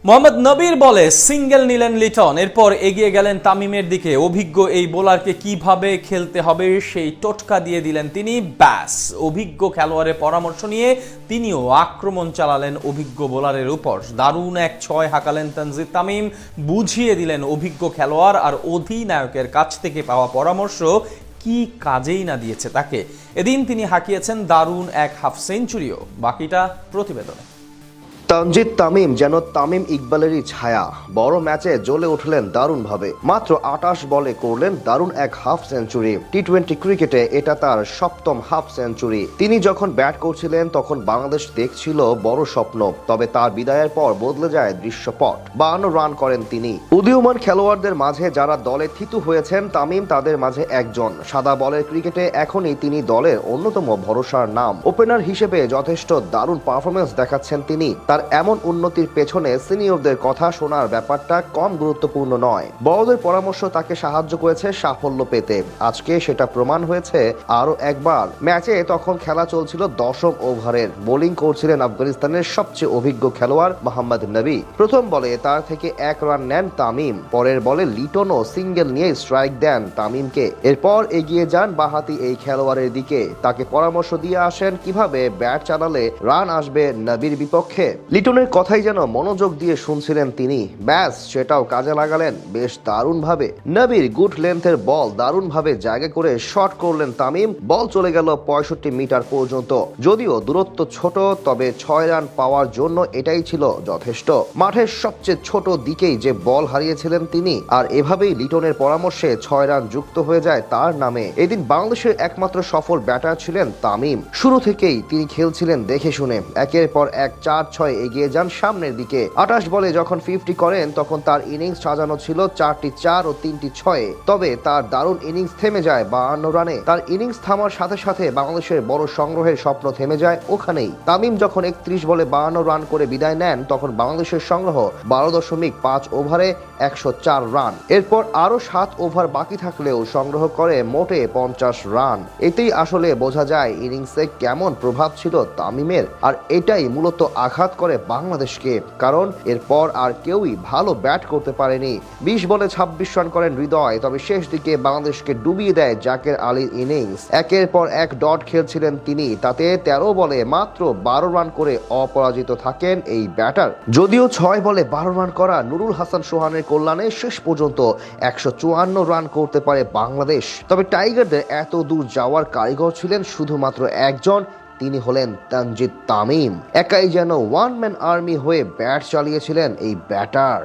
মোহাম্মদ নবীর বলে সিঙ্গেল নিলেন লিটন, এরপর এগিয়ে গেলেন তামিমের দিকে। অভিজ্ঞ এই বোলারকে কিভাবে খেলতে হবে সেই টোটকা দিয়ে দিলেন তিনি। ব্যাস, অভিজ্ঞ খেলোয়াড়ের পরামর্শ নিয়ে তিনিও আক্রমণ চালালেন অভিজ্ঞ বোলারের উপর। দারুণ এক 6 হাঁকালেন তানজিদ তামিম, বুঝিয়ে দিলেন অভিজ্ঞ খেলোয়াড় আর অধিনায়কের কাছ থেকে পাওয়া পরামর্শ কি কাজেই না দিয়েছে তাকে। এদিন তিনি হাঁকিয়েছেন দারুণ এক হাফ সেঞ্চুরিও। বাকিটা প্রতিবেদনে। তানজিদ তামিম যেন তামিম ইকবালেরই ছায়া। বড় ম্যাচে জ্বলে উঠলেন দারুণভাবে। মাত্র 28 বলে করলেন দারুণ এক হাফ সেঞ্চুরি। টি-20 ক্রিকেটে এটা তার 7ম হাফ সেঞ্চুরি। তিনি যখন ব্যাট করছিলেন তখন বাংলাদেশ দেখছিল বড় স্বপ্ন, তবে তার বিদায়ের পর বদলে যায় দৃশ্যপট। 52 রান করেন তিনি। উদীয়মান খেলোয়াড়দের মাঝে যারা দলে থিতু হয়েছেন, তামিম তাদের মাঝে একজন। সাদা বলের ক্রিকেটে এখনই তিনি দলের অন্যতম ভরসার নাম। ওপেনার হিসেবে যথেষ্ট দারুণ পারফরমেন্স দেখাচ্ছেন তিনি। তার এমন উন্নতির পেছনে সিনিয়রদের কথা শোনার ব্যাপারটা কম গুরুত্বপূর্ণ নয়। বড়দের পরামর্শ তাকে সাহায্য করেছে সাফল্য পেতে। আজকে সেটা প্রমাণ হয়েছে আরো একবার। ম্যাচে তখন খেলা চলছিল 10ম ওভারের। বোলিং করছিলেন আফগানিস্তানের সবচেয়ে অভিজ্ঞ খেলোয়াড় মোহাম্মদ নবী। প্রথম বলে তার থেকে 1 রান নেন তামিম। পরের বলে লিটনও সিঙ্গেল নিয়ে স্ট্রাইক দেন তামিমকে। এরপর এগিয়ে যান বাঁহাতি এই খেলোয়াড়ের দিকে। তাকে পরামর্শ দিয়ে আসেন কিভাবে ব্যাট চালালে রান আসবে নবীর বিপক্ষে। লিটনের কথাই যেন মনোযোগ দিয়ে শুনছিলেন তিনি। ব্যাস, সেটাও কাজে লাগালেন বেশ দারুণভাবে। নবীর গুড লেন্থের বল দারুণভাবে জায়গা করে শট করলেন তামিম। বল চলে গেল 65 মিটার পর্যন্ত। যদিও দূরত্ব ছোট, তবে 6 রান পাওয়ার জন্য এটাই ছিল যথেষ্ট। মাঠের সবচেয়ে ছোট দিকেই যে বল হারিয়েছিলেন তিনি, আর এভাবেই লিটনের পরামর্শে 6 রান যুক্ত হয়ে যায় তার নামে। এদিন বাংলাদেশের একমাত্র সফল ব্যাটার ছিলেন তামিম। শুরু থেকেই তিনি খেলছিলেন দেখে শুনে। একের পর এক 4-6 এগিয়ে যান সামনের দিকে। 28 বলে যখন 50 করেন তখন তার ইনিংস সাজানো ছিল 4টি 4 ও 3টি 6। তবে তার দারুণ ইনিংস থেমে যায় 52 রানে। তার ইনিংস থামার সাথে সাথে বাংলাদেশের বড় সংগ্রহের স্বপ্ন থেমে যায় ওখানেই। তামিম যখন 31 বলে 52 রান করে বিদায় নেন তখন বাংলাদেশের সংগ্রহ 12.5 ওভারে 104 রান। এরপর আরো 7 ওভার বাকি থাকলেও সংগ্রহ করে মোটে 50 রান। এতেই আসলে বোঝা যায় ইনিংসে কেমন প্রভাব ছিল তামিমের। আর এটাই মূলত আঘাত করে বাংলাদেশকে, কারণ এরপর আর কেউই ভালো ব্যাট করতে পারেনি। 20 বলে 26 রান করেন হৃদয়। তবে শেষ দিকে বাংলাদেশকে ডুবিয়ে দেয় জাকের আলীর ইনিংস। একের পর এক ডট খেলছিলেন তিনি। তাতে 13 বলে মাত্র 12 রান করে অপরাজিত থাকেন এই ব্যাটার। যদিও 6 বলে 12 রান করা নুরুল হাসান সোহানের কল্যাণে শেষ পর্যন্ত 154 রান করতে পারে বাংলাদেশ। তবে টাইগারদের এত দূর যাওয়ার কারিগর ছিলেন শুধুমাত্র একজন, তিনি হলেন তানজিদ তামিম। একাই যেন ওয়ান ম্যান আর্মি হয়ে ব্যাট চালিয়েছিলেন এই ব্যাটার।